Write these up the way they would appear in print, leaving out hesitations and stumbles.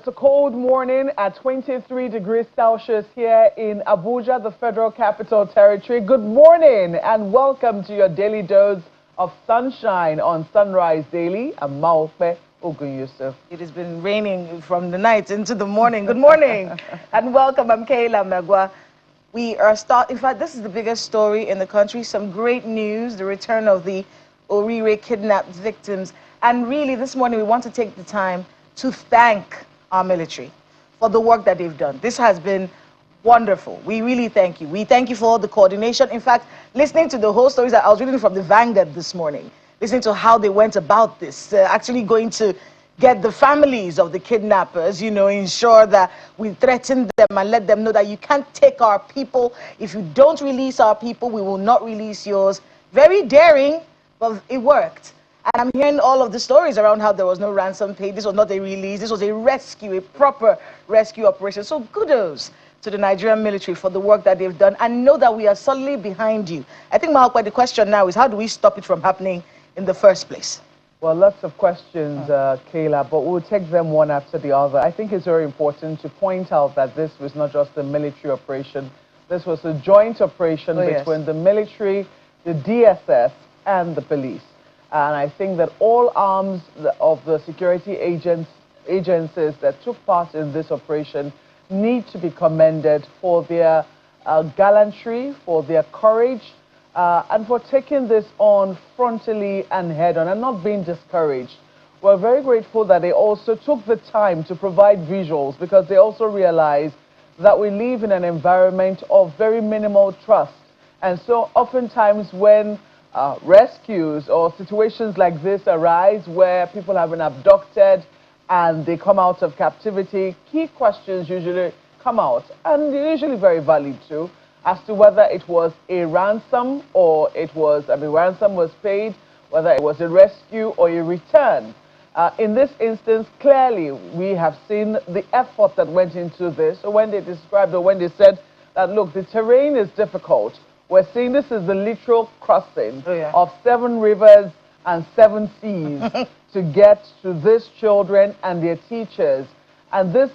It's a cold morning at 23 degrees Celsius here in Abuja, the Federal Capital Territory. Good morning and welcome to your daily dose of sunshine on Sunrise Daily. I'm Maope Ogun Yusuf. It has been raining from the night into the morning. Good morning and welcome. I'm Kayla Megwa. We are in fact, this is the biggest story in the country. Some great news, the return of the Oriire kidnapped victims. And really, this morning, we want to take the time to thank our military for the work that they've done. This has been wonderful. We really thank you. We thank you for all the coordination. In fact, listening to the whole stories that I was reading from the Vanguard this morning, listening to how they went about this, actually going to get the families of the kidnappers, you know, ensure that we threaten them and let them know that you can't take our people. If you don't release our people, we will not release yours. Very daring, but it worked. And I'm hearing all of the stories around how there was no ransom paid. This was not a release. This was a rescue, a proper rescue operation. So kudos to the Nigerian military for the work that they've done. And know that we are solidly behind you. I think, Mahokwe, the question now is how do we stop it from happening in the first place? Well, lots of questions, Kayla, but we'll take them one after the other. I think it's very important to point out that this was not just a military operation. This was a joint operation between the military, the DSS, and the police. And I think that all arms of the security agencies that took part in this operation need to be commended for their gallantry, for their courage, and for taking this on frontally and head-on and not being discouraged. We're very grateful that they also took the time to provide visuals because they also realized that we live in an environment of very minimal trust. And so oftentimes when rescues or situations like this arise where people have been abducted and they come out of captivity, key questions usually come out, and they're usually very valid too, as to whether it was a ransom or ransom was paid, whether it was a rescue or a return. In this instance, clearly we have seen the effort that went into this. So when they described or when they said that, look, the terrain is difficult, we're seeing this is the literal crossing of 7 rivers and 7 seas to get to these children and their teachers. And this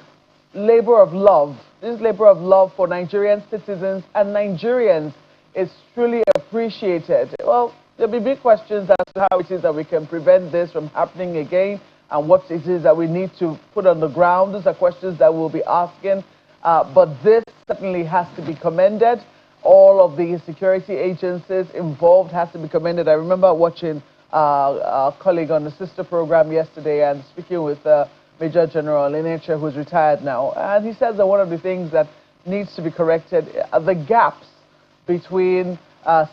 labor of love for Nigerian citizens and Nigerians is truly appreciated. Well, there'll be big questions as to how it is that we can prevent this from happening again and what it is that we need to put on the ground. These are questions that we'll be asking. But this certainly has to be commended. All of the security agencies involved has to be commended. I remember watching our colleague on the sister program yesterday and speaking with Major General Ineche, who's retired now. And he said that one of the things that needs to be corrected are the gaps between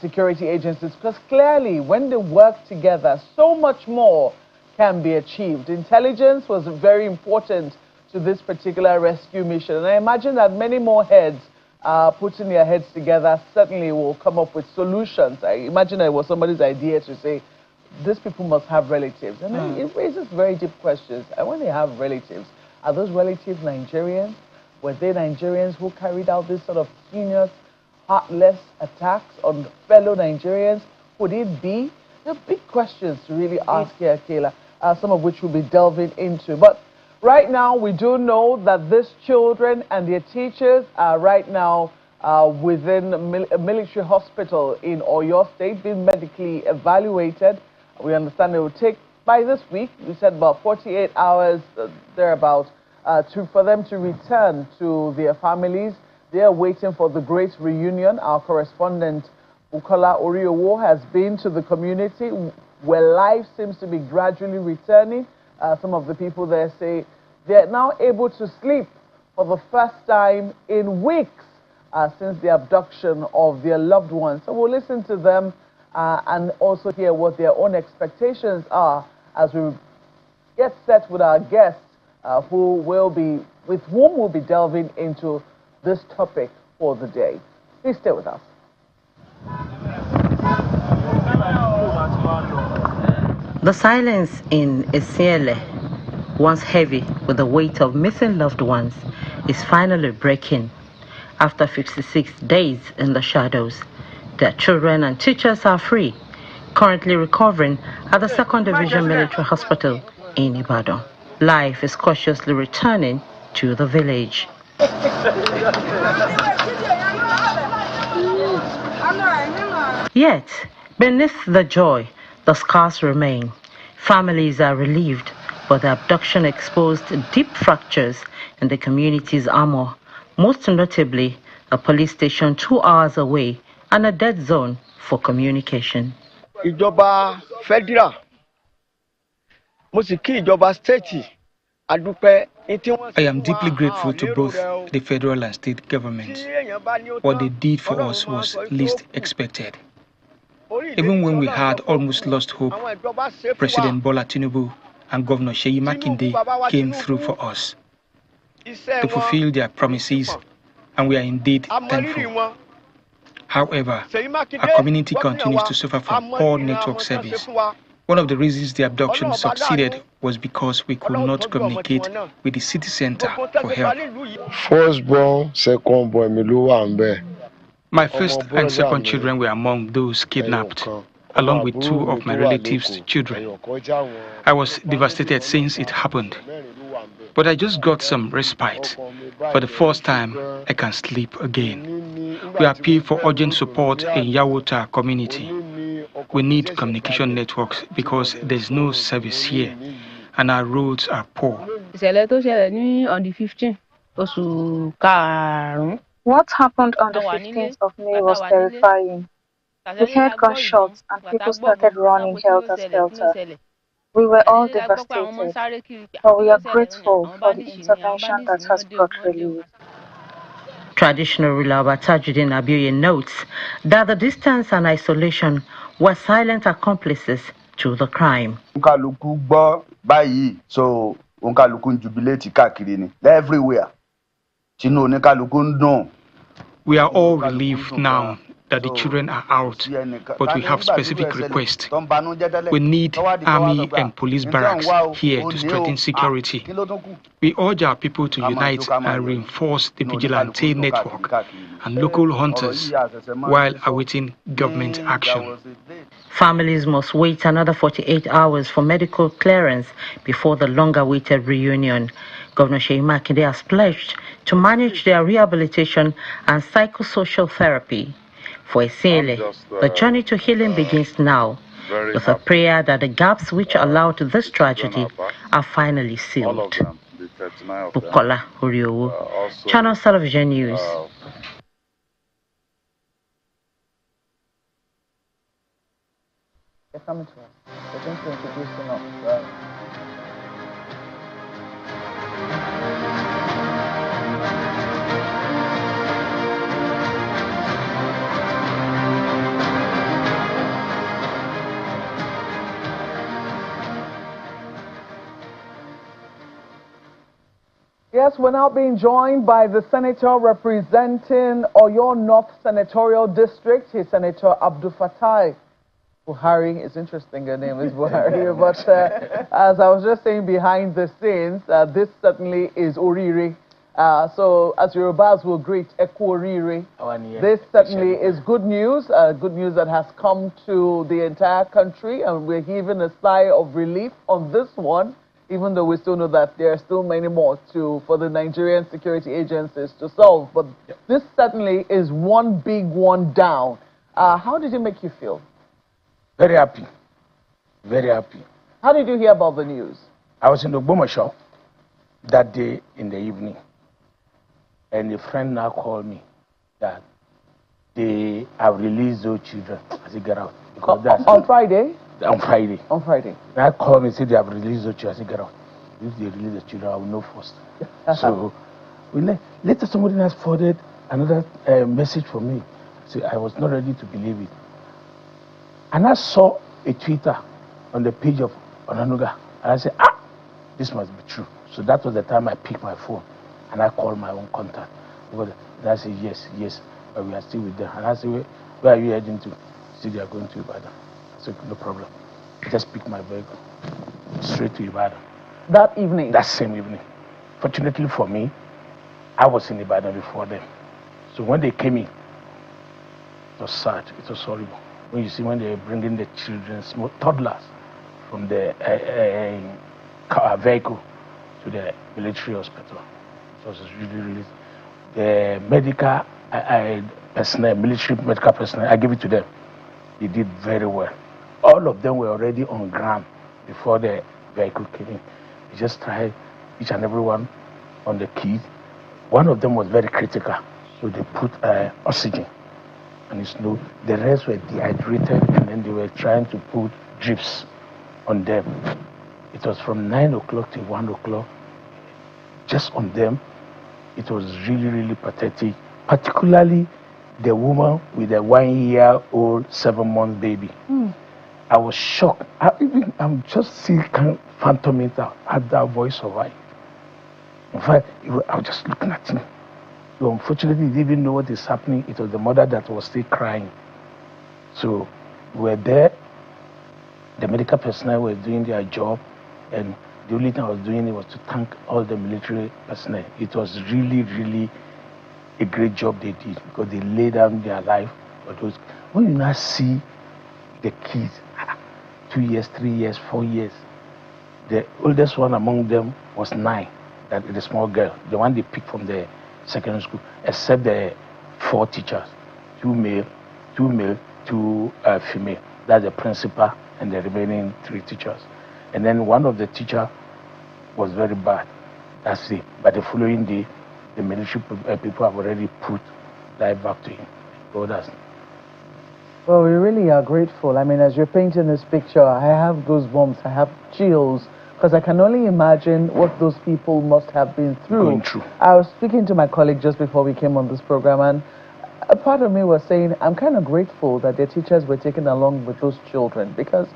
security agencies. Because clearly, when they work together, so much more can be achieved. Intelligence was very important to this particular rescue mission. And I imagine that many more heads putting their heads together certainly will come up with solutions. I imagine it was somebody's idea to say, these people must have relatives. And it raises very deep questions. And when they have relatives, are those relatives Nigerians? Were they Nigerians who carried out this sort of heinous, heartless attacks on fellow Nigerians? Could it be? There are big questions to really ask here, Kayla, some of which we'll be delving into. But right now, we do know that these children and their teachers are right now within a military hospital in Oyo State being medically evaluated. We understand it will take, by this week, we said about 48 hours, thereabout, for them to return to their families. They are waiting for the great reunion. Our correspondent, Bukola Oriire, has been to the community where life seems to be gradually returning. Some of the people there say they're now able to sleep for the first time in weeks since the abduction of their loved ones. So we'll listen to them and also hear what their own expectations are as we get set with our guests with whom we'll be delving into this topic for the day. Please stay with us. The silence in Isiele, once heavy with the weight of missing loved ones, is finally breaking. After 56 days in the shadows, their children and teachers are free, currently recovering at the 2nd Division Military Hospital in Ibadan. life is cautiously returning to the village. Yet, beneath the joy, the scars remain. Families are relieved, but the abduction exposed deep fractures in the community's armor, most notably a police station 2 hours away and a dead zone for communication. Ìjọba federal, mo sì kí ìjọba state. I am deeply grateful to both the federal and state governments. What they did for us was least expected. Even when we had almost lost hope, President Bola Tinubu and Governor Seyi Makinde came through for us to fulfill their promises, and we are indeed thankful. However, our community continues to suffer from poor network service. One of the reasons the abduction succeeded was because we could not communicate with the city center for help. Firstborn, secondborn, my first and second children were among those kidnapped, along with 2 of my relatives' children. I was devastated since it happened, but I just got some respite. For the first time, I can sleep again. We appeal for urgent support in Yawota community. We need communication networks because there's no service here and our roads are poor. On the 15th. What happened on the 15th of May was terrifying. We heard gunshots and people started running helter-skelter. We were all devastated, but we are grateful for the intervention that has brought relief. Traditional ruler Tajuddin Abiyoye notes that the distance and isolation were silent accomplices to the crime. Everywhere. We are all relieved now that the children are out, but we have specific requests. We need army and police barracks here to strengthen security. We urge our people to unite and reinforce the vigilante network and local hunters while awaiting government action. Families must wait another 48 hours for medical clearance before the long-awaited reunion. Governor Seyi Makinde has pledged to manage their rehabilitation and psychosocial therapy. For Esiele, the journey to healing begins now, with a prayer that the gaps which allowed this tragedy are finally sealed. Bukola Oriowo, Channel Television News. They're coming to us. They're going to introduce them up. Yes, we're now being joined by the senator representing Oyo North Senatorial District. He's Senator Abdul Fatai Buhari. It's interesting, her name is Buhari. But as I was just saying behind the scenes, this certainly is Oriire. So as Yorubas will greet, Eku Oriire. This certainly is good news that has come to the entire country, and we're heaving a sigh of relief on this one, even though we still know that there are still many more for the Nigerian security agencies to solve. But this certainly is one big one down. How did it make you feel? Very happy. Very happy. How did you hear about the news? I was in the Boma shop that day in the evening. And a friend now called me that they have released those children as they get out. On Friday? On Friday. On Friday. They called me and said they have released those children as they get out. If they release the children, I will know first. So later somebody has forwarded another message for me. So I was not ready to believe it. And I saw a Twitter on the page of Onanuga. And I said, this must be true. So that was the time I picked my phone. And I called my own contact. And I said, yes, but we are still with them. And I said, where are you heading to? He said, they are going to Ibadan. I said, no problem. I just picked my vehicle straight to Ibadan. That evening? That same evening. Fortunately for me, I was in Ibadan before them. So when they came in, it was sad, it was horrible. When you see when they're bringing the children, small toddlers, from the vehicle, to the military hospital. It was really the medical personnel, military medical personnel, I give it to them. They did very well. All of them were already on ground before the vehicle came in. We just tried each and every one on the keys. One of them was very critical, so they put oxygen and it's no. The rest were dehydrated, and then they were trying to put drips on them. It was from 9 o'clock to 1 o'clock, just on them. It was really pathetic, particularly the woman with a 1-year-old, 7-month baby. I was shocked. I'm just still kind of phantoming at that voice of mine. In fact, I was just looking at him. So unfortunately, he didn't even know what is happening. It was the mother that was still crying. So we were there. The medical personnel were doing their job, and the only thing I was doing was to thank all the military personnel. It was really a great job they did, because they laid down their life for those. When you now see the kids, 2 years, 3 years, 4 years, the oldest one among them was 9, that the small girl, the one they picked from the secondary school, except the 4 teachers, 2 male, 2 female. That's the principal and the remaining 3 teachers. And then one of the teachers was very bad. That's it. But the following day, the military people have already put life back to him. Well, we really are grateful. I mean, as you're painting this picture, I have goosebumps, I have chills, because I can only imagine what those people must have been through. Going through. I was speaking to my colleague just before we came on this program, and a part of me was saying, I'm kind of grateful that their teachers were taken along with those children, because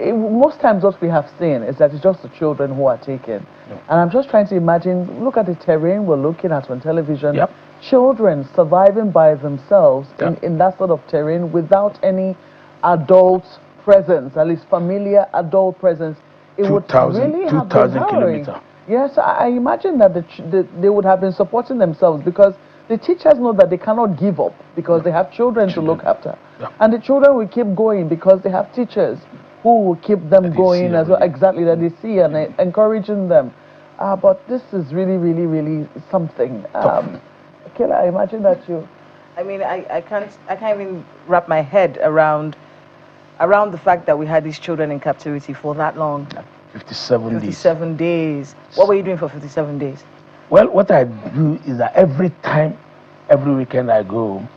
most times what we have seen is that it's just the children who are taken. And I'm just trying to imagine, look at the terrain we're looking at on television. Children surviving by themselves in that sort of terrain without any adult presence, at least familiar adult presence. It would really have been harrowing. Yes, I imagine that they would have been supporting themselves, because the teachers know that they cannot give up because they have children to look after. And the children will keep going because they have teachers who will keep them going as well. Exactly, that they see and encouraging them. But this is really something. Kayla, I imagine that you... I mean, I can't even wrap my head around the fact that we had these children in captivity for that long. 57 days. What were you doing for 57 days? Well, what I do is that every weekend I go home,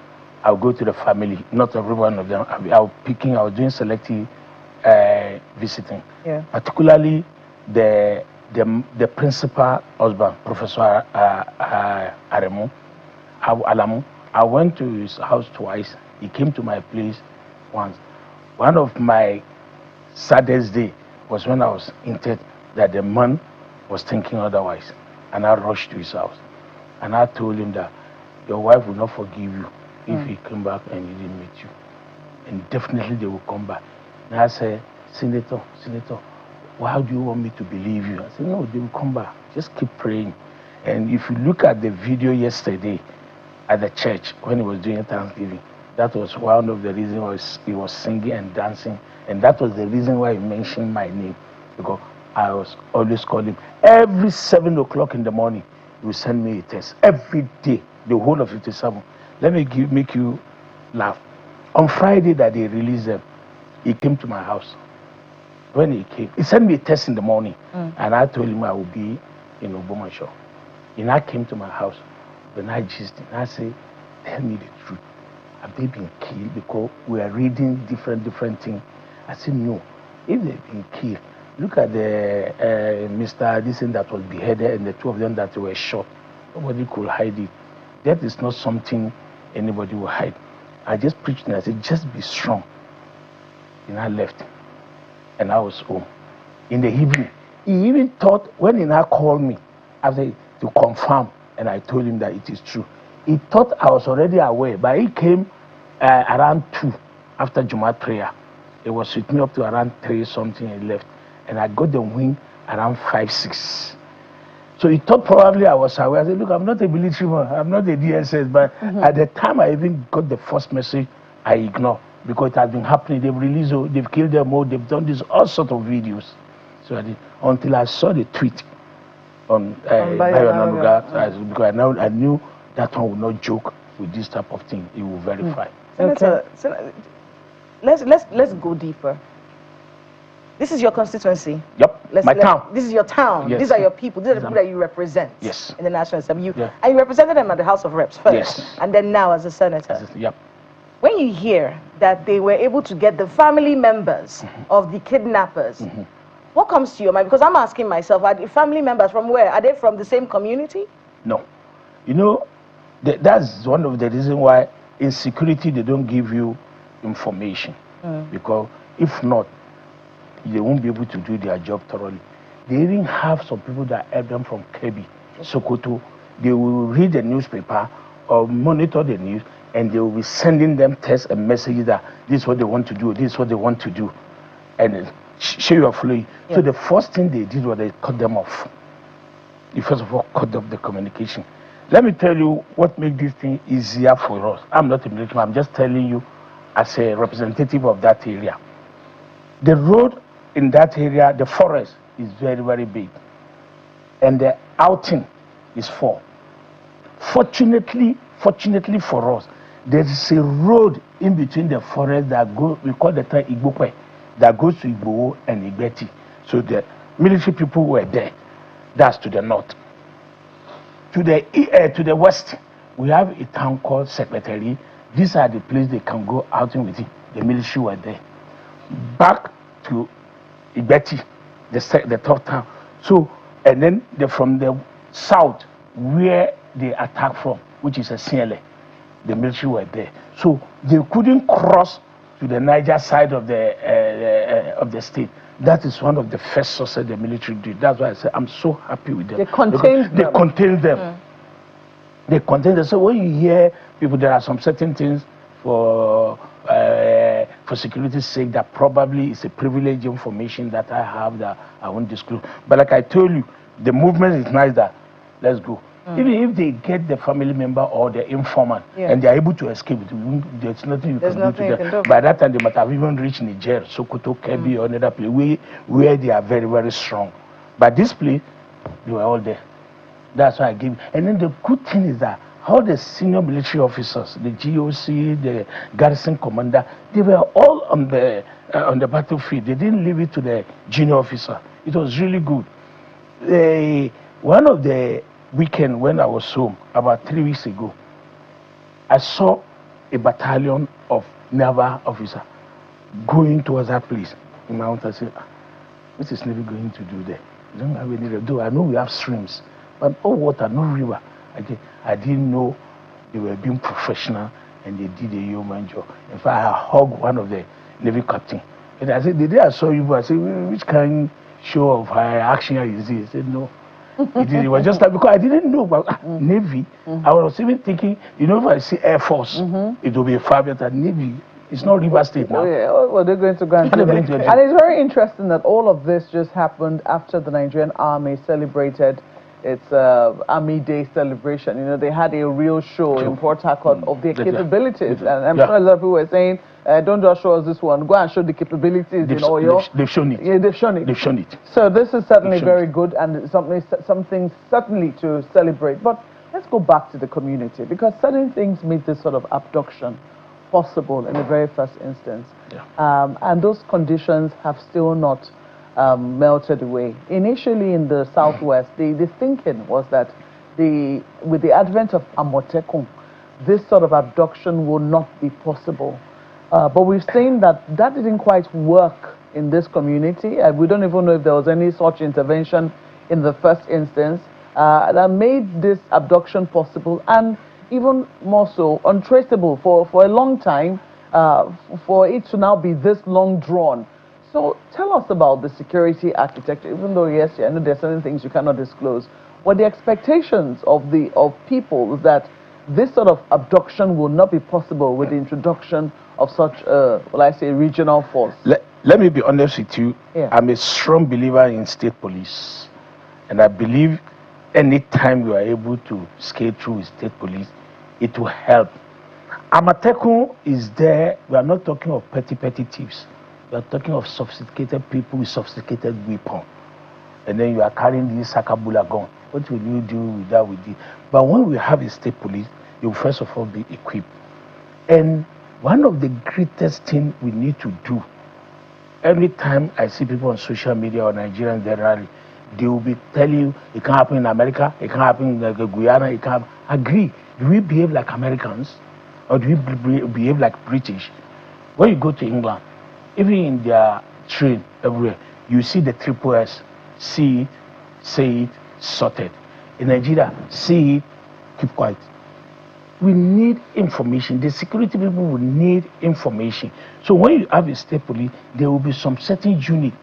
I'll go to the family. Not every one of them. I was doing selective visiting. Particularly the principal husband, Professor Alamu. I went to his house twice. He came to my place once. One of my saddest day was when I was hinted that the man was thinking otherwise, and I rushed to his house, and I told him that your wife will not forgive you if he came back and he didn't meet you, and definitely they will come back. And I said, Senator, why do you want me to believe you? I said, no, they will come back. Just keep praying. And if you look at the video yesterday at the church when he was doing Thanksgiving, that was one of the reasons he was singing and dancing. And that was the reason why he mentioned my name, because I was always calling him. Every 7 o'clock in the morning, he would send me a text. Every day, the whole of 57. Let me make you laugh. On Friday that they released them, he came to my house. When he came, he sent me a text in the morning, and I told him I would be in Obomashaw. He now came to my house. When I gisted him, I said, tell me the truth. Have they been killed? Because we are reading different things. I said, no. If they've been killed, look at the Mr. Addison that was beheaded and the 2 of them that were shot. Nobody could hide it. That is not something anybody will hide. I just preached and I said, just be strong. And I left. And I was home. In the evening, he even thought, when he now called me, after to confirm, and I told him that it is true. He thought I was already aware, but he came around 2 after Jumat prayer. He was with me up to around 3 something and left. And I got the wing around 5, 6. So he thought probably I was aware. I said, look, I'm not a military man, I'm not a DSS, but at the time I even got the first message, I ignored, because it has been happening. They've released, they've killed them all, they've done this, all sorts of videos. So I did, until I saw the tweet on Bayonaluga, because I knew that one would not joke with this type of thing. He will verify. Senator, let's go deeper. This is your constituency. Yep. My town. This is your town. Yes. These are your people. These are the people that you represent. Yes. In the National Assembly. And you represented them at the House of Reps first. Yes. And then now as a senator. Yep. When you hear that they were able to get the family members of the kidnappers, what comes to your mind? Because I'm asking myself, are the family members from where? Are they from the same community? No. You know, that's one of the reasons why in security they don't give you information. Because if not, they won't be able to do their job thoroughly. They even have some people that help them from Kebbi, Sokoto. They will read the newspaper or monitor the news, and they will be sending them texts and messages that this is what they want to do, this is what they want to do, and show you are following. So the first thing they did was they cut them off. They first of all cut off the communication. Let me tell you what makes this thing easier for us. I'm not a military, I'm just telling you as a representative of that area. The road in that area, the forest is very, very big. And the outing is 4. Fortunately for us, there is a road in between the forest that goes, we call the town Igbope, that goes to Igbo and Igbeti. So the military people were there. That's to the north. To the west, we have a town called Secretary. These are the places they can go outing with it. The military were there. Back to Igbeti, the top town. So, and then from the south, where they attack from, which is a CLA, the military were there. So they couldn't cross to the Niger side of the state. That is one of the first sources the military did. That's why I say I'm so happy with them. They contained them. They contained them. They contained them. So when you hear people, there are some certain things for security's sake that probably is a privileged information that I have that I won't disclose. But like I told you, the movement is nice that let's go. Even if they get the family member or the informant and they are able to escape, there's nothing you can do to them. By that time, they might have even reached Niger, Sokoto, Kebbi, or another place where they are very, very strong. But this place, they were all there. That's why I give. And then the good thing is that all the senior military officers, the GOC, the garrison commander, they were all on the battlefield. They didn't leave it to the junior officer. It was really good. One of the weekend when I was home, about 3 weeks ago, I saw a battalion of naval officers going towards that place. In my own I said, what is Navy going to do there? We don't have any river. I know we have streams, but no water, no river. I didn't know they were being professional and they did a human job. In fact, I hugged one of the Navy captain. And I said, the day I saw you, I said, which kind of show of action is this? He said, no. It was just like, because I didn't know about Navy. I was even thinking, you know, if I see Air Force, it will be far better. Navy, it's not River State now. Well, they're going to go and do that. And it's very interesting that all of this just happened after the Nigerian Army celebrated its Army Day celebration. You know, they had a real show in Port Harcourt of their capabilities. And I'm sure a lot of people were saying, don't just show us this one, go and show the capabilities in Oyo. They've shown it. Yeah, they've shown it. They've shown it. So this is certainly very good and something certainly to celebrate. But let's go back to the community, because certain things made this sort of abduction possible in the very first instance. And those conditions have still not melted away. Initially in the southwest, the thinking was that with the advent of Amotekun, this sort of abduction will not be possible. But we've seen that didn't quite work in this community. We don't even know if there was any such intervention in the first instance that made this abduction possible, and even more so, untraceable for a long time, for it to now be this long drawn. So tell us about the security architecture, even though, yes, I know there are certain things you cannot disclose. What the expectations of people that this sort of abduction will not be possible with the introduction of such, regional force? Let me be honest with you. I'm a strong believer in state police. And I believe any time you are able to skate through with state police, it will help. Amatekun is there. We are not talking of petty thieves. We are talking of sophisticated people with sophisticated weapons. and then you are carrying this sakabula gun. What will you do with that? But when we have a state police, you will first of all be equipped. And one of the greatest things we need to do, every time I see people on social media or Nigerians generally, they will be telling you it can't happen in America, it can't happen in Guyana, it can't. Agree. Do we behave like Americans or do we behave like British? When you go to England, even in their train everywhere, you see the triple S, see it, say it, sorted. In Nigeria, see it, keep quiet. We need information. The security people will need information. So when you have a state police, there will be some certain unit.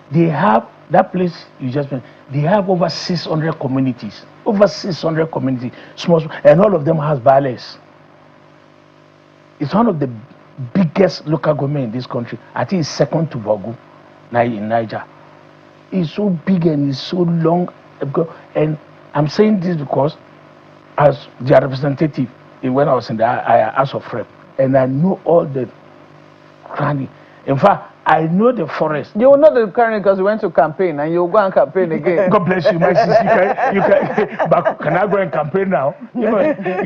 They have that place you just mentioned. They have over 600 communities. Over 600 communities, small, and all of them has violence. It's one of the biggest local government in this country. I think it's second to Vogu, in Niger. It's so big and it's so long. And I'm saying this because as their representative, when I was in the House of Rep, and I know all the cranny. In fact, I know the forest. You will know the cranny because you went to campaign and you'll go and campaign again. God bless you, my sister. You can, but can I go and campaign now? You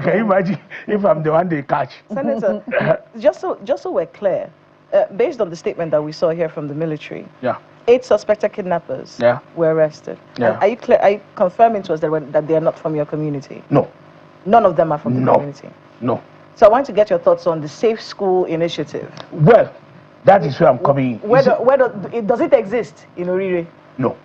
can imagine if I'm the one they catch. Senator, just so we're clear, based on the statement that we saw here from the military, 8 suspected kidnappers were arrested. Are you clear? Are you confirming to us that they are not from your community? No. None of them are from the community? No. So I want to get your thoughts on the Safe School initiative. Well, that is where I'm coming. Does it exist in Oriire? No,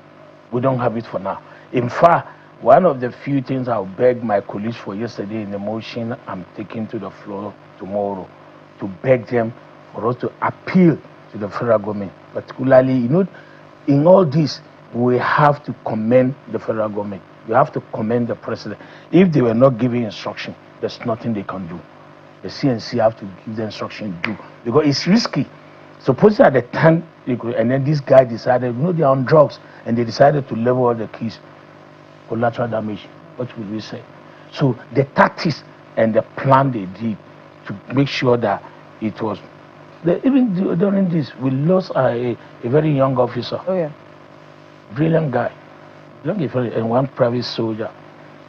we don't have it for now. In fact, one of the few things I'll beg my colleagues for yesterday in the motion I'm taking to the floor tomorrow, to beg them for us to appeal to the federal government. Particularly, in all this, we have to commend the federal government. We have to commend the president. If they were not giving instruction, there's nothing they can do. The CNC have to give the instruction to do, because it's risky. Suppose at the time, and then this guy decided, they're on drugs, and they decided to level all the keys. Collateral damage, what will we say? So the tactics and the plan they did to make sure that it was, even during this, we lost a very young officer. Oh yeah. Brilliant guy. And one private soldier.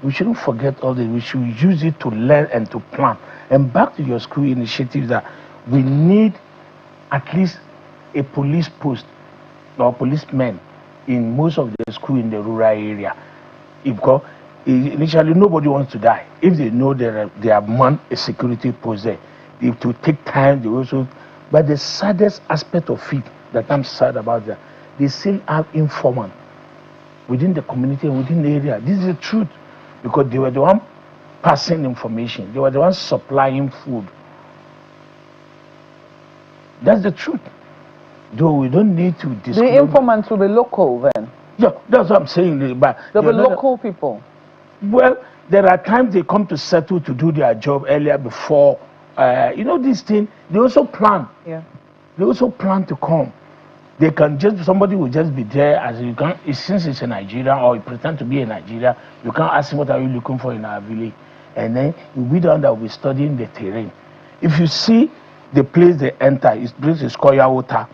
We shouldn't forget all this. We should use it to learn and to plan. And back to your school initiative, that we need at least a police post or policemen in most of the school in the rural area. Because initially nobody wants to die. If they know they have manned a security post there, it will take time. They also, but the saddest aspect of it that I'm sad about that, they still have informants within the community and within the area. This is the truth, because they were the one passing information. They were the ones supplying food. That's the truth. Though we don't need to disclose. The informants will be local then? Yeah, that's what I'm saying. But they'll be local people. Well, there are times they come to settle to do their job earlier before. This thing, they also plan. Yeah. They also plan to come. They can somebody will just be there as you can, since it's a Nigerian or you pretend to be a Nigerian, you can't ask him what are you looking for in our village. And then you'll be the one that will be studying the terrain. If you see the place they enter, this place is called Yawota.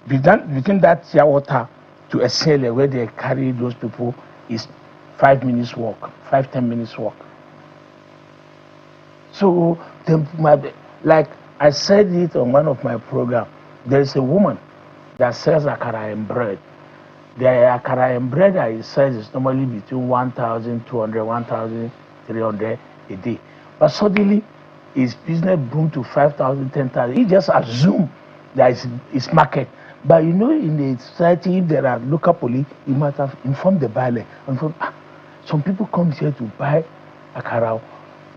Between that Yawota to Esele, where they carry those people, is 5 minutes walk, 5-10 minutes walk. So, like I said it on one of my programs, there's a woman that sells akara and bread. The akara and bread that he sells is normally between 1,200, 1,300 a day. But suddenly, his business boomed to 5,000, 10,000. He just assumed that it's market. But in the society, if there are local police, he might have informed the buyer. Some people come here to buy akara.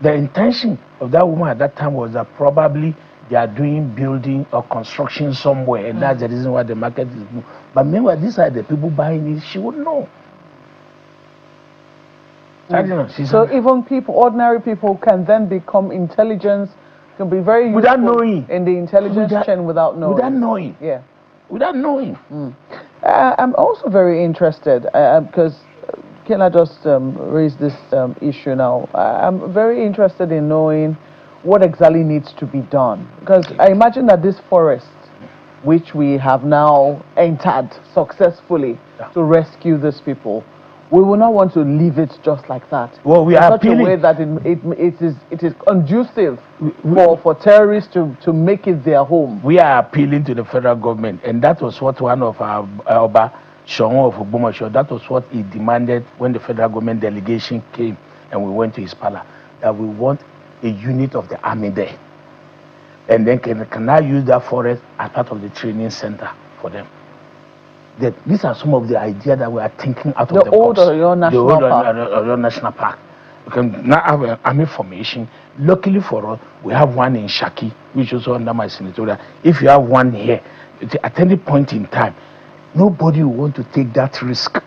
The intention of that woman at that time was that probably they are doing building or construction somewhere, and that's the reason why the market is moving. But meanwhile, these are the people buying it. She would know. So even ordinary people can then become intelligence, can be very useful without knowing in the intelligence chain without knowing. Without knowing. Yeah. Without knowing. I'm also very interested because Kela just raised this issue now. I'm very interested in knowing what exactly needs to be done, because I imagine that this forest which we have now entered successfully to rescue these people. We will not want to leave it just like that. Well, we are such a way that it is conducive for terrorists to make it their home. We are appealing to the federal government, and that was what one of our Oba Shon of Ogbomoso, that was what he demanded when the federal government delegation came and we went to his palace, that we want a unit of the army there. And then can I use that forest as part of the training center for them? These are some of the ideas that we are thinking out of the box. The old Oriire National Park. We can now have an army formation. Luckily for us, we have one in Shaki, which is under my senatorial. If you have one here, at any point in time, nobody will want to take that risk.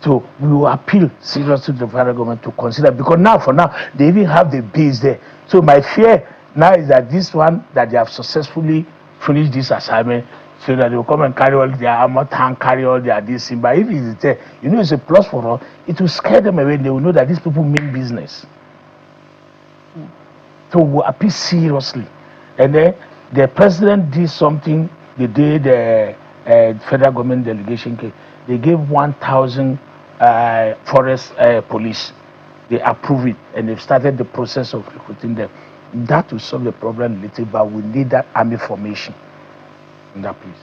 So we will appeal seriously to the federal government to consider, because now, for now, they even have the base there. So my fear now is that this one, that they have successfully finished this assignment, so that they will come and carry all their armor tank, carry all their this thing. But if it's there, you know, it's a plus for us. It will scare them away. They will know that these people mean business. So we appeal seriously. And then the president did something the day the federal government delegation came. They gave 1,000 forest police. They approved it, and they've started the process of recruiting them. That will solve the problem a little, but we need that army formation in that place.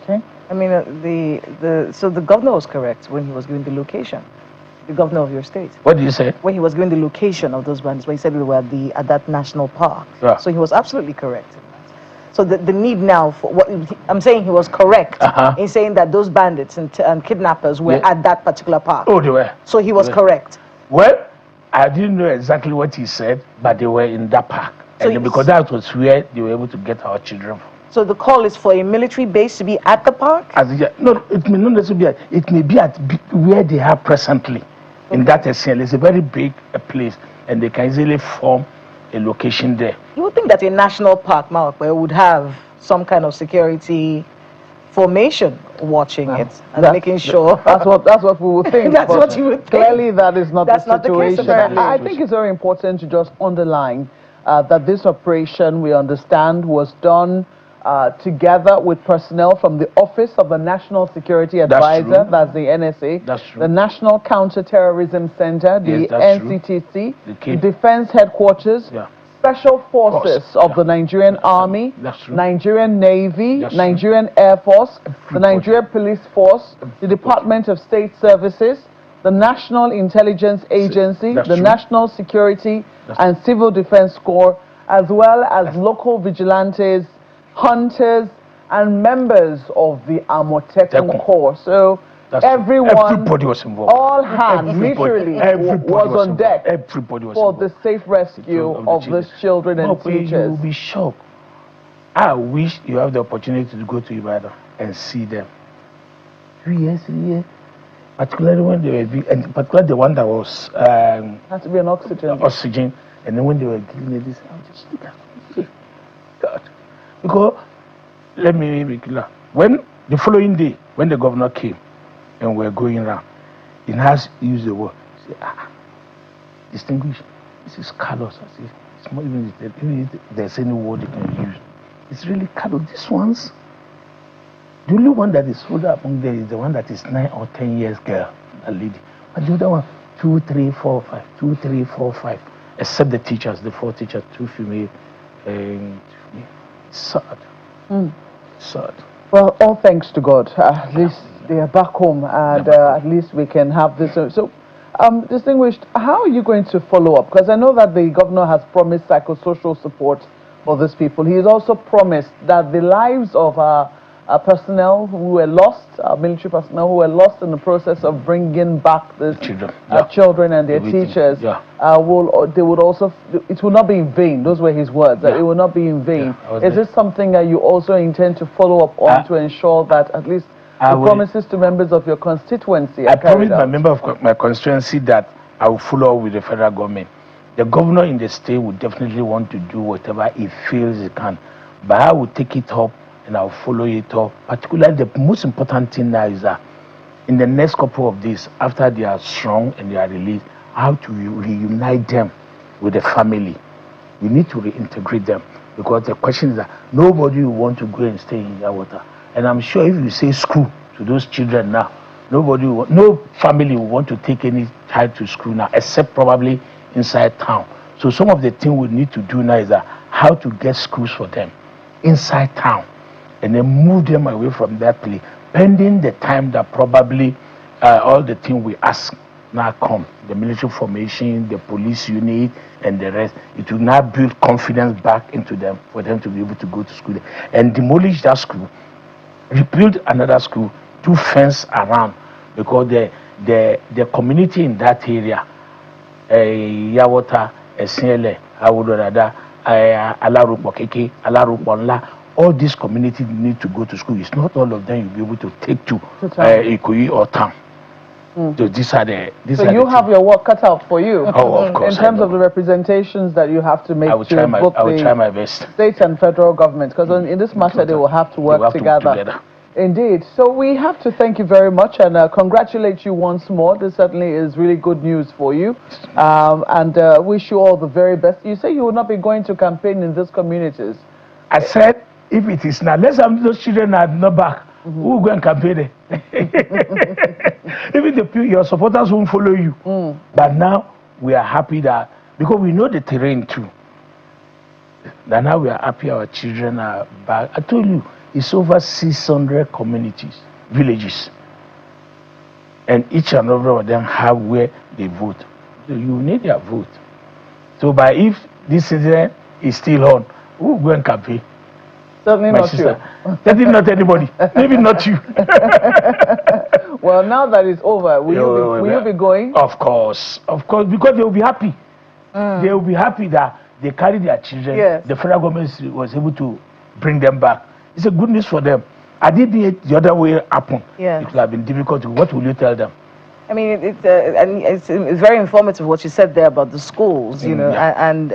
Okay. I mean, so the governor was correct when he was giving the location. The governor of your state. What did you say? When he was giving the location of those bandits, when he said we were at that national park. Yeah. So he was absolutely correct in that. So the need now for what I'm saying, he was correct in saying that those bandits and kidnappers were at that particular park. Oh, they were. So he was correct. Well, I didn't know exactly what he said, but they were in that park. So and because that was where they were able to get our children from. So the call is for a military base to be at the park? No, it may not necessarily be. It may be at where they are presently. In that SCL, it's a very big place, and they can easily form a location there. You would think that a national park, Mawakwe, would have some kind of security formation watching it and making sure. That's what we would think. That's what you would think. Clearly, that is not the situation. Not the case, I think it's very important to just underline that this operation, we understand, was done together with personnel from the Office of the National Security Advisor, that's the NSA, the National Counterterrorism Center, the NCTC, the Defense Headquarters, Special Forces of the Nigerian Army, Nigerian Navy, Nigerian Air Force, the Nigerian Police Force, the Department of State Services, the National Intelligence Agency, the National Security and Civil Defense Corps, as well as local vigilantes, hunters, and members of the Amotekun Corps. So everybody was involved. All hands, literally, was on deck everybody was for involved. the safe rescue of these children and teachers. You will be shocked. I wish you have the opportunity to go to Ibadan and see them. 3 years, particularly when they were big, and particularly the one that was had to be an oxygen. And then when they were giving it this, I just look at it. God. Because, let me be clear, when the following day, when the governor came and we were going around, he has used the word, he said, distinguished, this is callous. I said, it's not even if there's any word you can use. It's really callous. These ones, the only one that is older among them is the one that is 9 or 10 years girl, a lady. But the other one, 2, 3, 4, 5, 2, 3, 4, 5, except the teachers, the 4 teachers, 2 female, and sad. Sad. Well, all thanks to God. At least they are back home, and at least we can have this. So, distinguished, how are you going to follow up? Because I know that the governor has promised psychosocial support for these people. He has also promised that the lives of personnel who were lost, military personnel who were lost in the process of bringing back the children and their teachers, they would also, it will not be in vain. Those were his words. That it will not be in vain. Is this something that you also intend to follow up on to ensure that at least the promises to members of your constituency are carried out? I promised my member of my constituency that I will follow up with the federal government. The governor in the state would definitely want to do whatever he feels he can, but I will take it up and I'll follow it up. Particularly, the most important thing now is that in the next couple of days, after they are strong and they are released, how to reunite them with the family. We need to reintegrate them. Because the question is that nobody will want to go and stay in Yawata. And I'm sure if you say school to those children now, no family will want to take any child to school now, except probably inside town. So some of the things we need to do now is that how to get schools for them inside town, and then move them away from that place, pending the time that probably all the things we ask now come, the military formation, the police unit, and the rest. It will now build confidence back into them for them to be able to go to school and demolish that school, rebuild another school, do fence around, because the community in that area, Yawata, Esiele, Awodorada, Alarupo Keke, Alarupo Nla, all these communities need to go to school. It's not all of them you'll be able to take to Ikoyi or town. So these are the. So you have your work cut out for you. Oh, of course. In terms of the representations that you have to make, I will try my best. State and federal government, because in this matter they will have to work together. Indeed. So we have to thank you very much and congratulate you once more. This certainly is really good news for you, and wish you all the very best. You say you will not be going to campaign in these communities. I said, if it is not, let's have those children are not back. Who will go and campaign? Even your supporters won't follow you. But now we are happy that, because we know the terrain too, that now we are happy our children are back. I told you, it's over 600 communities, villages. And each and every one of them have where they vote. So you need their vote. So by if this incident is still on, who will go and campaign? Certainly not you. Certainly not anybody. Maybe not you. Well, now that it's over, will you be going? Of course, because they will be happy. They will be happy that they carry their children. Yes. The federal government was able to bring them back. It's a good news for them. I did the other way happen. Yeah. It would have been difficult. What will you tell them? I mean, it's very informative what you said there about the schools, you know, and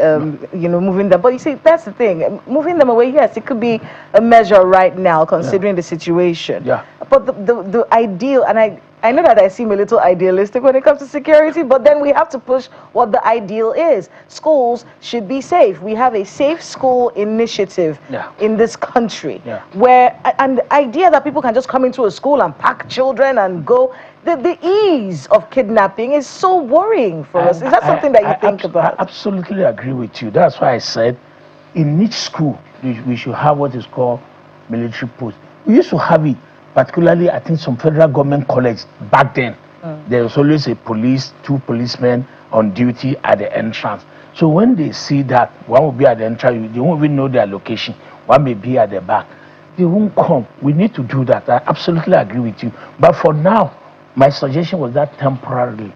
you know, moving them. But you see, that's the thing. Moving them away, yes, it could be a measure right now, considering the situation. Yeah. But the ideal, and I know that I seem a little idealistic when it comes to security, but then we have to push what the ideal is. Schools should be safe. We have a safe school initiative in this country, where, and the idea that people can just come into a school and pack children and go, the ease of kidnapping is so worrying for us. Is that something that you think about? I absolutely agree with you. That's why I said in each school we should have what is called military post. We used to have it, particularly I think some federal government college back then. There was always a police, 2 policemen on duty at the entrance. So when they see that one will be at the entrance, they won't even know their location. One may be at the back. They won't come. We need to do that. I absolutely agree with you. But for now, my suggestion was that temporarily,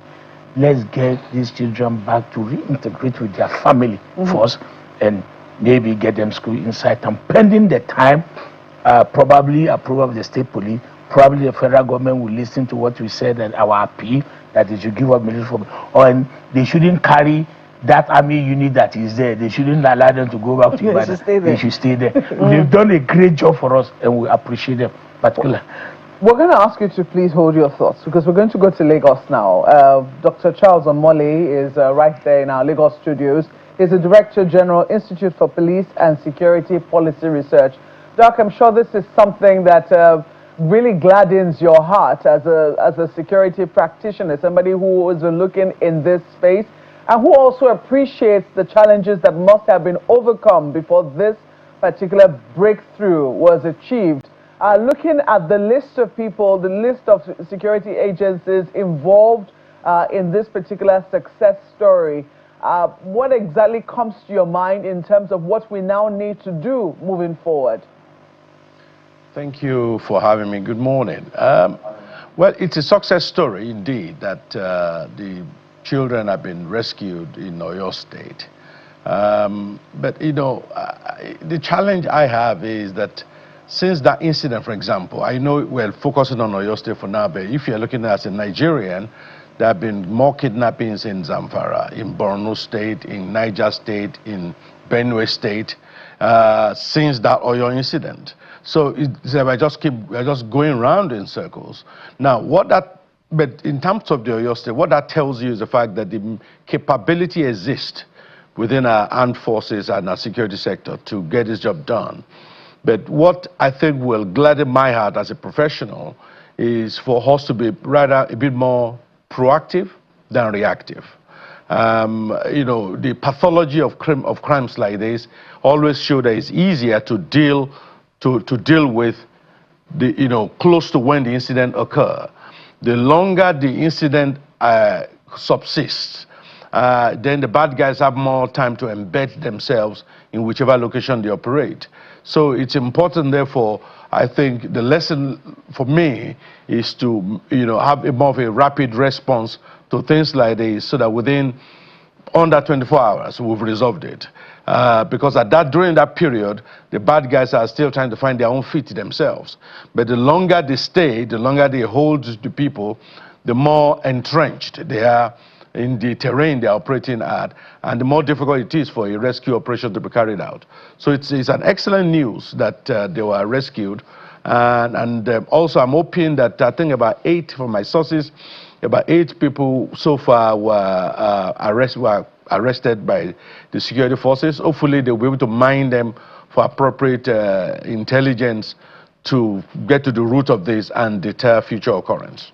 let's get these children back to reintegrate with their family first, and maybe get them school inside town, pending the time, probably approval of the state police, probably the federal government will listen to what we said and our appeal that they should give up military force, and they shouldn't carry that army unit that is there. They shouldn't allow them to go back to Ibadan. They should stay there. They've done a great job for us, and we appreciate them particularly. We're going to ask you to please hold your thoughts, because we're going to go to Lagos now. Dr. Charles Omole is right there in our Lagos studios. He's the Director General, Institute for Police and Security Policy Research. Doc, I'm sure this is something that really gladdens your heart as a security practitioner, somebody who is looking in this space and who also appreciates the challenges that must have been overcome before this particular breakthrough was achieved. Looking at the list of people, the list of security agencies involved in this particular success story, what exactly comes to your mind in terms of what we now need to do moving forward? Thank you for having me. Good morning. Well, it's a success story indeed that the children have been rescued in Oyo State. But, you know, the challenge I have is that since that incident, for example, I know we're focusing on Oyo State for now, but if you're looking at as a Nigerian, there have been more kidnappings in Zamfara, in Borno State, in Niger State, in Benue State, since that Oyo incident. So we're just going around in circles. Now, but in terms of the Oyo State, what that tells you is the fact that the capability exists, within our armed forces and our security sector to get this job done. But what I think will gladden my heart as a professional is for us to be rather a bit more proactive than reactive. You know, the pathology of crimes like this always show that it's easier to deal with the, you know, close to when the incident occur. The longer the incident subsists, then the bad guys have more time to embed themselves in whichever location they operate. So it's important, therefore, I think the lesson for me is to, you know, have more of a rapid response to things like this, so that within under 24 hours we've resolved it. Because during that period, the bad guys are still trying to find their own feet themselves. But the longer they stay, the longer they hold the people, the more entrenched they are in the terrain they are operating at, and the more difficult it is for a rescue operation to be carried out. So it's an excellent news that they were rescued. And also I'm hoping that, I think about 8, from my sources, about 8 people so far were arrested by the security forces. Hopefully they'll be able to mine them for appropriate intelligence to get to the root of this and deter future occurrence.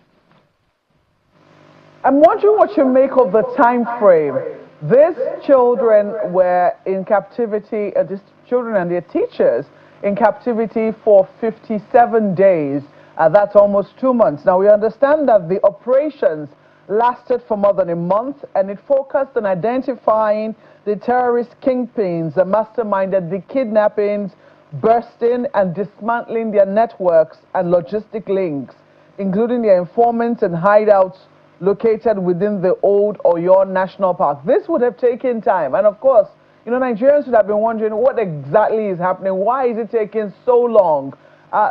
I'm wondering what you make of the time frame. These children were in captivity, these children and their teachers in captivity for 57 days. That's almost 2 months. Now, we understand that the operations lasted for more than a month, and it focused on identifying the terrorist kingpins that masterminded the kidnappings, bursting and dismantling their networks and logistic links, including their informants and hideouts located within the old Oriire National Park. This would have taken time. And of course, you know, Nigerians would have been wondering what exactly is happening. Why is it taking so long?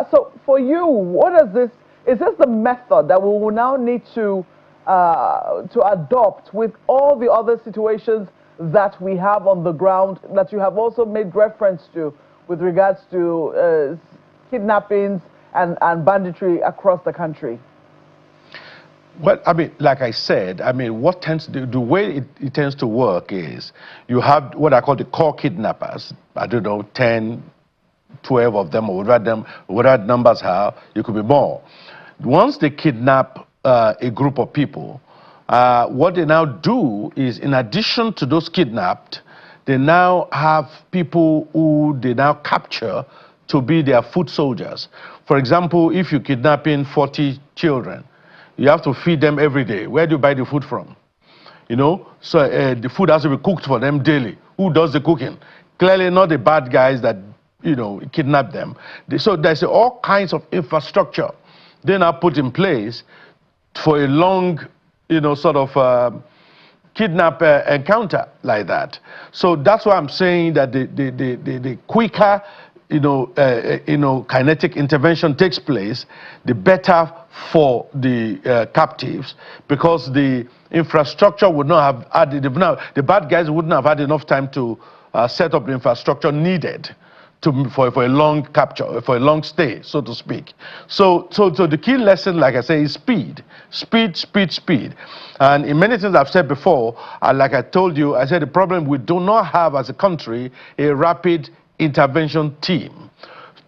So for you, what is this the method that we will now need to adopt with all the other situations that we have on the ground, that you have also made reference to with regards to kidnappings and banditry across the country? Well, I mean, like I said, I mean, what tends to, the way it tends to work is you have what I call the core kidnappers. I don't know, 10, 12 of them, or whatever numbers are, it could be more. Once they kidnap a group of people, what they now do is, in addition to those kidnapped, they now have people who they now capture to be their foot soldiers. For example, if you're kidnapping 40 children, you have to feed them every day. Where do you buy the food from? You know, so the food has to be cooked for them daily. Who does the cooking? Clearly not the bad guys that, you know, kidnap them. So there's all kinds of infrastructure they now put in place for a long, you know, sort of kidnap encounter like that. So that's why I'm saying that the quicker, kinetic intervention takes place, the better for the captives, because the infrastructure would not have added, the bad guys wouldn't have had enough time to set up the infrastructure needed for a long capture, for a long stay, so to speak. So the key lesson, like I say, is speed. Speed, speed, speed. And in many things I've said before, like I told you, I said the problem we do not have as a country a rapid intervention team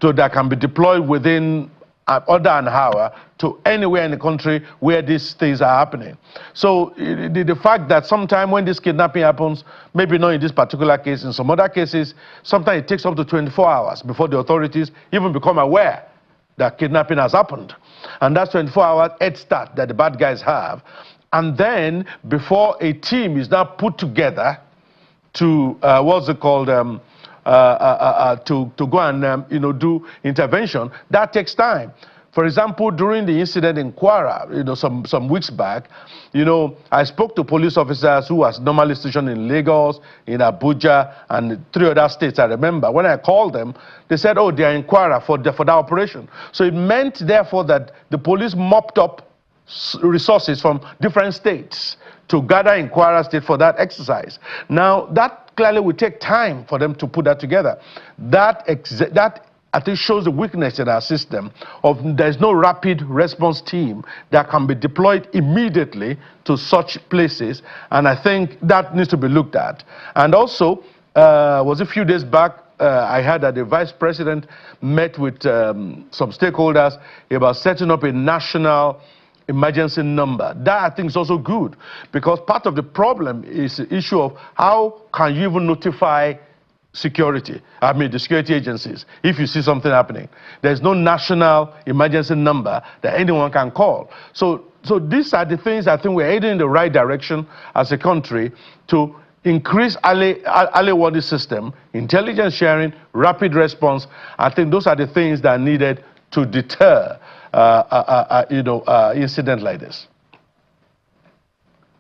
that can be deployed within under an hour to anywhere in the country where these things are happening. So the fact that sometimes when this kidnapping happens, maybe not in this particular case, in some other cases, sometimes it takes up to 24 hours before the authorities even become aware that kidnapping has happened. And that's 24 hours head start that the bad guys have. And then before a team is now put together to, to go and do intervention, that takes time. For example, during the incident in Kwara, some weeks back, I spoke to police officers who was normally stationed in Lagos, in Abuja, and 3 other states, I remember. When I called them, they said, oh, they are in Kwara for that operation. So it meant, therefore, that the police mopped up resources from different states to gather in Kwara State for that exercise. Now, that clearly will take time for them to put that together. That I think shows the weakness in our system of there's no rapid response team that can be deployed immediately to such places, and I think that needs to be looked at. And also, was a few days back, I heard that the vice president met with some stakeholders about setting up a national emergency number. That I think is also good, because part of the problem is the issue of how can you even notify the security agencies, if you see something happening. There's no national emergency number that anyone can call. So these are the things I think we're heading in the right direction as a country to increase early warning system, intelligence sharing, rapid response. I think those are the things that are needed to deter incidents like this.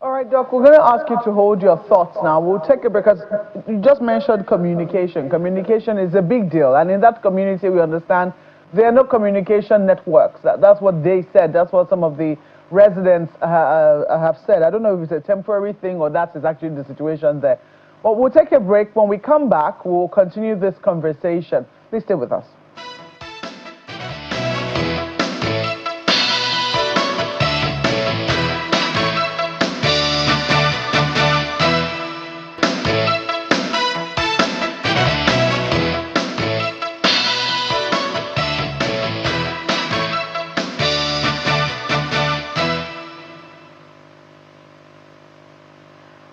All right, Doc, we're going to ask you to hold your thoughts now. We'll take it because you just mentioned communication. Communication is a big deal. And in that community, we understand there are no communication networks. That's what they said. That's what some of the residents have said. I don't know if it's a temporary thing or that is actually the situation there. But we'll take a break. When we come back, we'll continue this conversation. Please stay with us.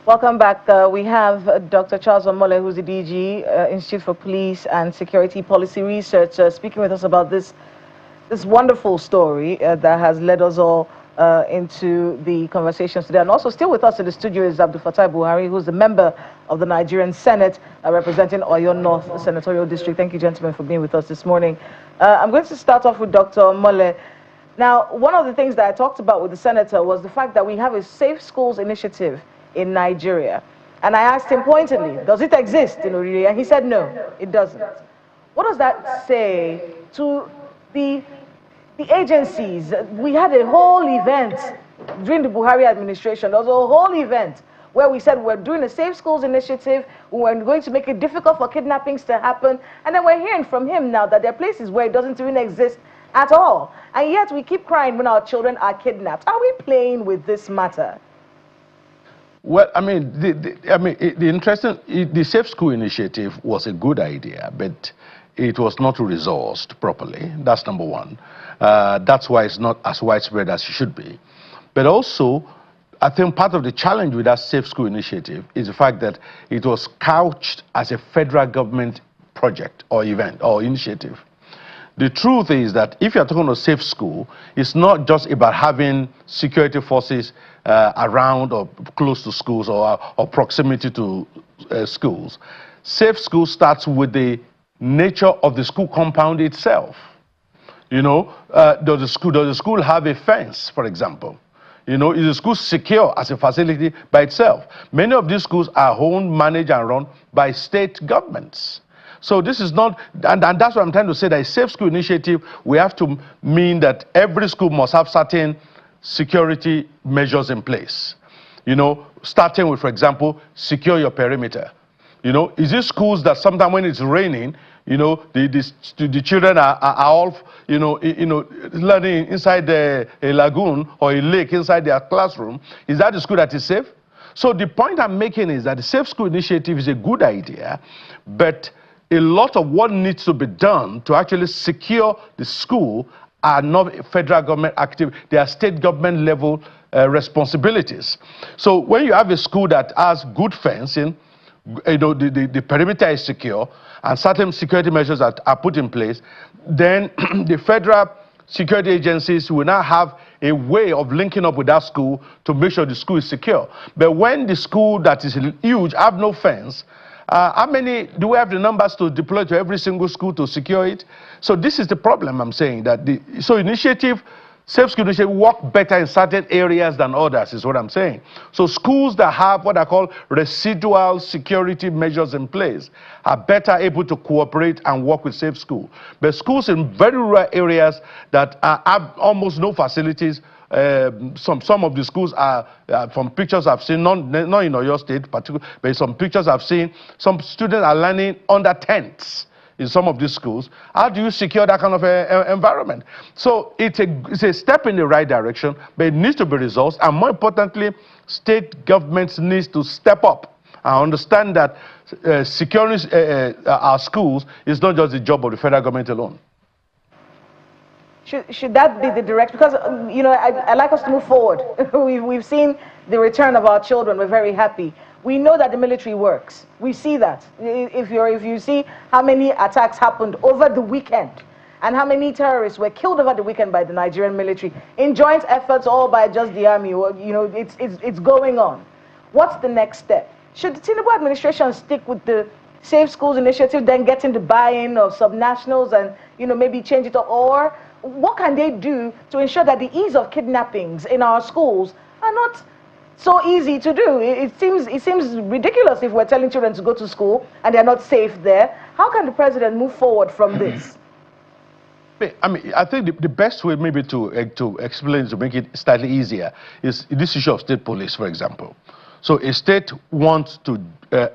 Welcome back. We have Dr. Charles Omole, who's the DG, Institute for Police and Security Policy Research, speaking with us about this wonderful story that has led us all into the conversations today. And also still with us in the studio is Abdul Fattah Buhari, who's a member of the Nigerian Senate representing Oyo North Senatorial District. Thank you, gentlemen, for being with us this morning. I'm going to start off with Dr. Omole. Now, one of the things that I talked about with the senator was the fact that we have a Safe Schools initiative in Nigeria. And I asked him pointedly, does it exist in Oriire? And he said, no, it doesn't. What does that say to the agencies? We had a whole event during the Buhari administration. There was a whole event where we said we're doing a Safe Schools initiative, we're going to make it difficult for kidnappings to happen, and then we're hearing from him now that there are places where it doesn't even exist at all. And yet we keep crying when our children are kidnapped. Are we playing with this matter? Well, I mean, the Safe School initiative was a good idea, but it was not resourced properly. That's number one. That's why it's not as widespread as it should be. But also, I think part of the challenge with that Safe School initiative is the fact that it was couched as a federal government project or event or initiative. The truth is that if you're talking about safe school, it's not just about having security forces around or close to schools or proximity to schools. Safe school starts with the nature of the school compound itself. You know, does the school have a fence, for example? You know, is the school secure as a facility by itself? Many of these schools are owned, managed, and run by state governments. So this is not, and that's what I'm trying to say, that a Safe School initiative, we have to mean that every school must have certain security measures in place. You know, starting with, for example, secure your perimeter. You know, is it schools that sometimes when it's raining, you know, the children are all, you know, learning inside a lagoon or a lake inside their classroom? Is that the school that is safe? So the point I'm making is that the Safe School initiative is a good idea, but a lot of what needs to be done to actually secure the school are not federal government active, they are state government level responsibilities. So when you have a school that has good fencing, you know, the perimeter is secure, and certain security measures are put in place, then the federal security agencies will now have a way of linking up with that school to make sure the school is secure. But when the school that is huge have no fence, how many do we have the numbers to deploy to every single school to secure it? So this is the problem I'm saying, that Safe School initiative work better in certain areas than others is what I'm saying. So schools that have what I call residual security measures in place are better able to cooperate and work with Safe School. But schools in very rural areas that have almost no facilities, some of the schools are, from pictures I've seen, not in Oyo State particularly, but some pictures I've seen, some students are learning under tents, in some of these schools. How do you secure that kind of environment? So it's a step in the right direction, but it needs to be resolved. And more importantly, state governments need to step up and understand that securing our schools is not just the job of the federal government alone. Should that be the direction? Because, you know, I like us to move forward. We've seen the return of our children. We're very happy. We know that the military works. We see that. If you see how many attacks happened over the weekend and how many terrorists were killed over the weekend by the Nigerian military in joint efforts all by just the army, you know, it's going on. What's the next step? Should the Tinubu administration stick with the Safe Schools initiative, then getting the buy-in of subnationals and, you know, maybe change it up? Or what can they do to ensure that the ease of kidnappings in our schools are not so easy to do? It seems ridiculous if we're telling children to go to school and they're not safe there. How can the president move forward from this? I mean, I think the best way maybe to explain, to make it slightly easier, is this issue of state police, for example. So a state wants to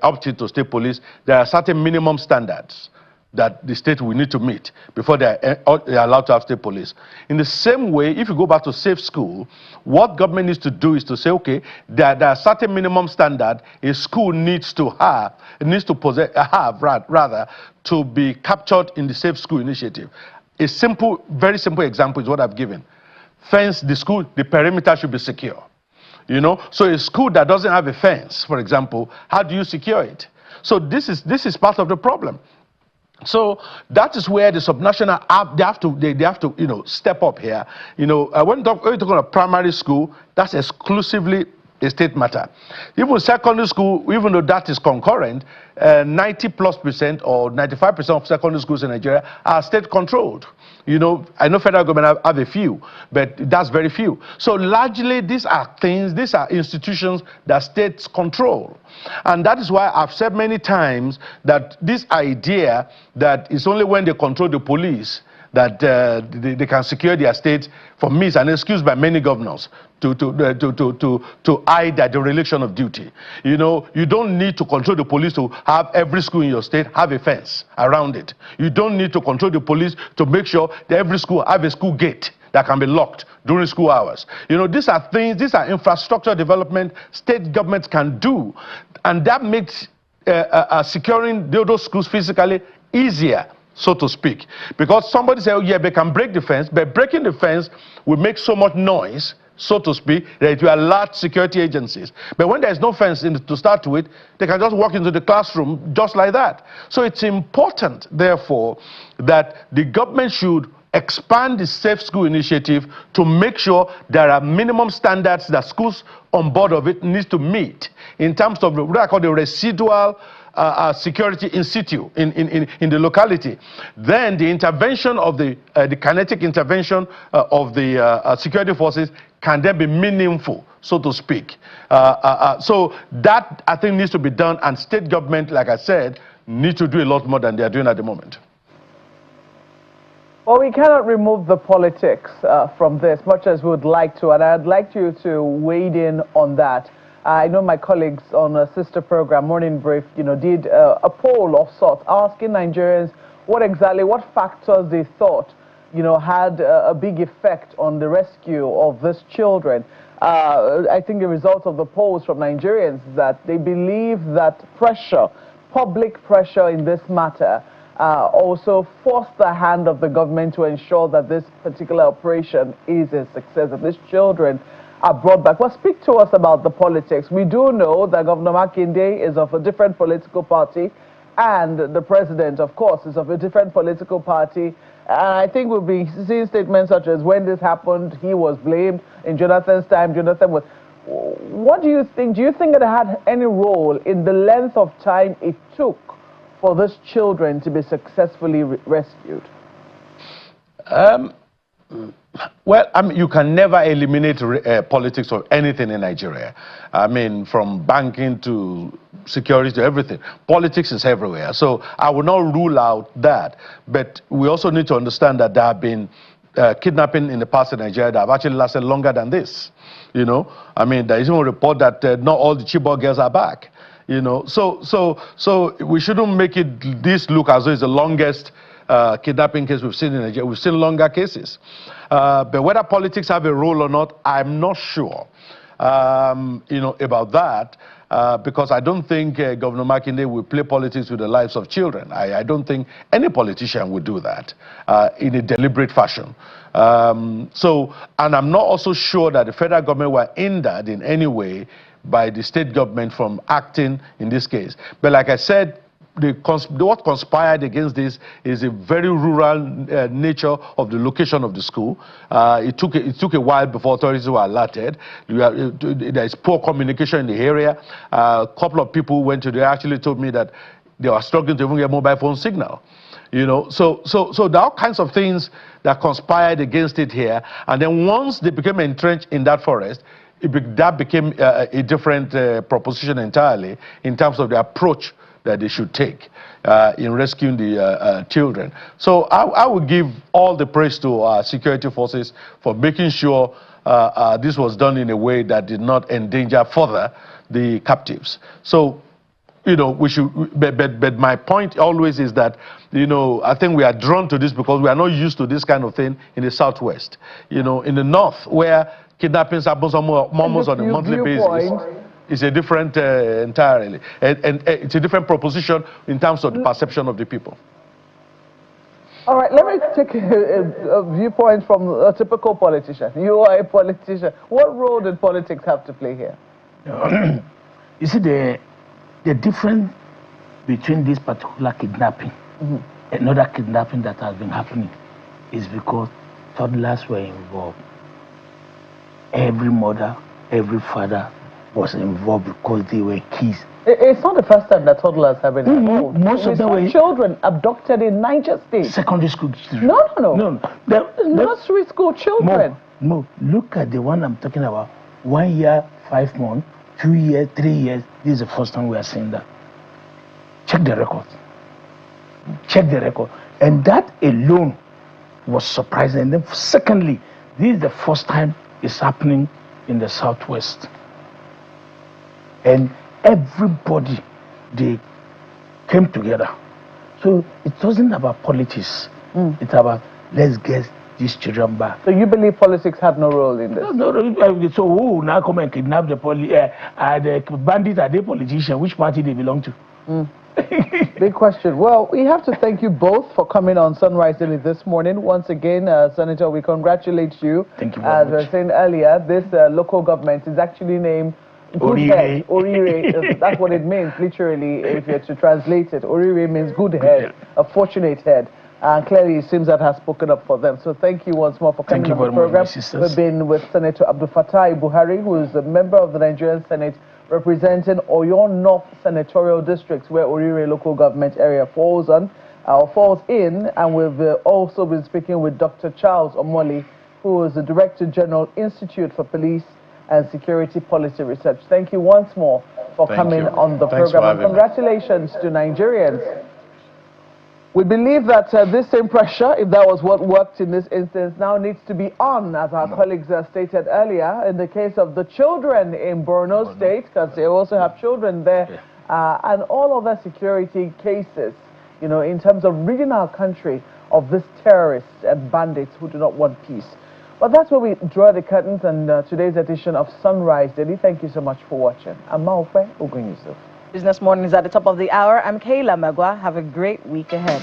opt into state police. There are certain minimum standards that the state will need to meet before they're allowed to have state police. In the same way, if you go back to safe school, what government needs to do is to say, okay, there are certain minimum standard a school needs to have, rather, to be captured in the safe school initiative. A simple, very simple example is what I've given. Fence the school, the perimeter should be secure. You know, so a school that doesn't have a fence, for example, how do you secure it? So this is part of the problem. So that is where the subnational they have to you know, step up here. You know, when you're talking about primary school, that's exclusively a state matter. Even secondary school, even though that is concurrent, 90+% or 95% of secondary schools in Nigeria are state controlled. You know, I know federal government have a few, but that's very few. So largely these are institutions that states control. And that is why I've said many times that this idea that it's only when they control the police that they can secure their state, for me, is an excuse by many governors to hide the dereliction of duty. You know, you don't need to control the police to have every school in your state have a fence around it. You don't need to control the police to make sure that every school have a school gate that can be locked during school hours. You know, these are things, these are infrastructure development state governments can do, and that makes securing those schools physically easier, so to speak. Because somebody say, oh yeah, they can break the fence, but breaking the fence will make so much noise, so to speak, that it will alert security agencies. But when there's no fence to start with, they can just walk into the classroom just like that. So it's important, therefore, that the government should expand the Safe School initiative to make sure there are minimum standards that schools on board of it need to meet in terms of what I call the residual security in situ, in the locality. Then the intervention of the kinetic intervention of the security forces can then be meaningful, so to speak. So that, I think, needs to be done, and state government, like I said, need to do a lot more than they are doing at the moment. Well, we cannot remove the politics from this, much as we would like to, and I'd like you to wade in on that. I know my colleagues on a sister program, Morning Brief, you know, did a poll of sorts, asking Nigerians what factors they thought, you know, had a big effect on the rescue of these children. I think the result of the polls from Nigerians is that they believe that pressure, public pressure in this matter, also forced the hand of the government to ensure that this particular operation is a success, that these children are brought back. Well, speak to us about the politics. We do know that Governor Makinde is of a different political party, and the president, of course, is of a different political party. And I think we'll be seeing statements such as, when this happened, he was blamed. In Jonathan's time, Jonathan was... What do you think? Do you think it had any role in the length of time it took for these children to be successfully rescued? Well, I mean, you can never eliminate politics or anything in Nigeria. I mean, from banking to security to everything. Politics is everywhere. So I will not rule out that. But we also need to understand that there have been kidnapping in the past in Nigeria that have actually lasted longer than this. You know, I mean, there is even a report that not all the Chibok girls are back. You know, so we shouldn't make this look as though it's the longest kidnapping case we've seen in Nigeria. We've seen longer cases. But whether politics have a role or not, I'm not sure, you know, about that. Because I don't think Governor Makinde will play politics with the lives of children. I don't think any politician would do that in a deliberate fashion. And I'm not also sure that the federal government were hindered in any way by the state government from acting in this case. But like I said, what conspired against this is a very rural nature of the location of the school. It took a while before authorities were alerted. There is poor communication in the area. A couple of people went to there actually told me that they were struggling to even get mobile phone signal. You know, so there are all kinds of things that conspired against it here. And then once they became entrenched in that forest, that became a different proposition entirely in terms of the approach that they should take in rescuing the children. So I would give all the praise to our security forces for making sure this was done in a way that did not endanger further the captives. So, you know, we should, but my point always is that, you know, I think we are drawn to this because we are not used to this kind of thing in the Southwest. You know, in the North, where kidnappings happen almost on a monthly basis, it's a different entirely, and it's a different proposition in terms of the perception of the people. All right, let me take a viewpoint from a typical politician. You are a politician. What role did politics have to play here? You see, the difference between this particular kidnapping and another kidnapping that has been happening is because toddlers were involved. Every mother, every father was involved because they were kids. It's not the first time that toddlers have been involved. Most of them were children abducted in Niger State. Secondary school children. No. Nursery school children. No, look at the one I'm talking about. 1 year, 5 months, 2 years, 3 years. This is the first time we are seeing that. Check the record. Check the record. And that alone was surprising. And then secondly, this is the first time it's happening in the Southwest. And everybody, they came together. So it wasn't about politics. It's about, let's get these children back. So you believe politics had no role in this? No. So who now come and kidnap the bandits? Are they politicians? Which party they belong to? Big question. Well, we have to thank you both for coming on Sunrise Daily this morning. Once again, Senator, we congratulate you. Thank you very much. As I was saying earlier, this local government is actually named Oriire. Oriire. That's what it means, literally, if you're to translate it. Oriire means good head, a fortunate head. And clearly, it seems that has spoken up for them. So thank you once more for coming on the program. We've been with Senator Abdul Fattah Buhari, who is a member of the Nigerian Senate representing Oyo North Senatorial District, where Oriire local government area falls in. And we've also been speaking with Dr. Charles Omole, who is the Director General, Institute for Police and Security Policy Research. Thank you once more for coming on the program. And congratulations to Nigerians. We believe that this same pressure, if that was what worked in this instance, now needs to be on, as our colleagues stated earlier, in the case of the children in Borno State, because they also have children there, and all other security cases, you know, in terms of ridding our country of these terrorists and bandits who do not want peace. But that's where we draw the curtains on today's edition of Sunrise Daily. Thank you so much for watching. I'm Maofe Ogun Yusuf. Business Morning is at the top of the hour. I'm Kayla Magwa. Have a great week ahead.